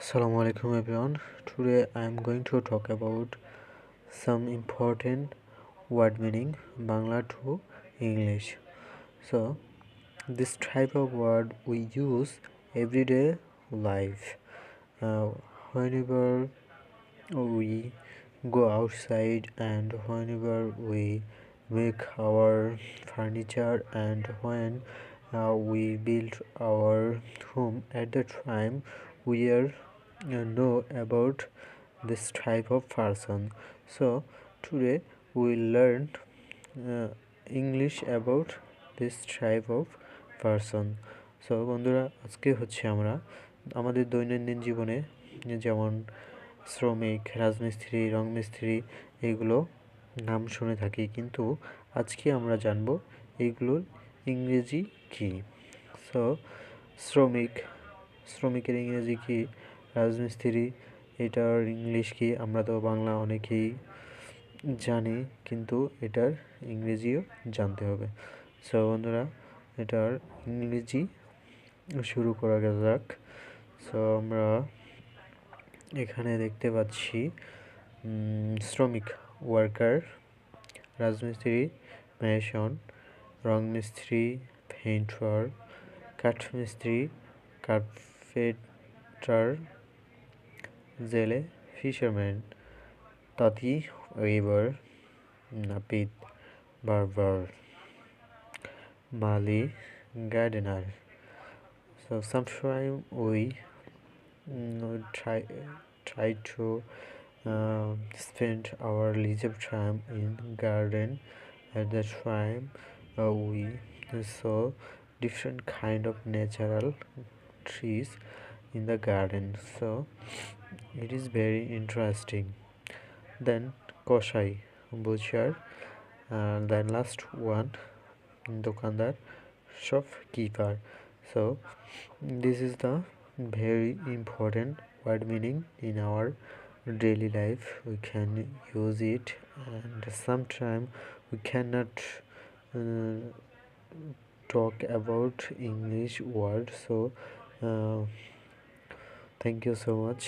Assalamu alaikum everyone. Today I am going to talk about some important word meaning Bangla to English. So this type of word we use everyday life. Uh, Whenever we go outside and whenever we make our furniture and when we build our home, at the time we are know about this type of person. So today we learned English about this type of person. So বন্ধুরা, আজকে আমরা আমাদের দৈনন্দিন জীবনে যেমন শ্রমিক, রাজমিস্ত্রি, রং মিস্ত্রি এগুলো নাম শুনে থাকি, কিন্তু আজকে আমরা জানব এইগুলোর ইংরেজি কী। সো শ্রমিকের ইংরেজি কী, রাজমিস্ত্রি এটার ইংলিশ কী, আমরা তো বাংলা অনেকেই জানি, কিন্তু এটার ইংরেজিও জানতে হবে। সো বন্ধুরা, এটার ইংরেজি শুরু করা যাক। সো আমরা এখানে দেখতে পাচ্ছি শ্রমিক ওয়ার্কার, রাজমিস্ত্রি মেশন, রং মিস্ত্রি পেইন্টার, কাঠমিস্ত্রি কার্পেন্টার, জেলে ফিশারম্যান, তাঁতি ওয়েভার, নাপিত বার্বার, মালি gardener. So sometimes we try to spend our leisure time in garden. At that time we saw different kind of natural trees in the garden, so it is very interesting. Then koshai, butcher, then last one dokandar, shopkeeper. So this is the very important word meaning in our daily life. We can use it, and sometimes we cannot uh, talk about English word. So thank you so much.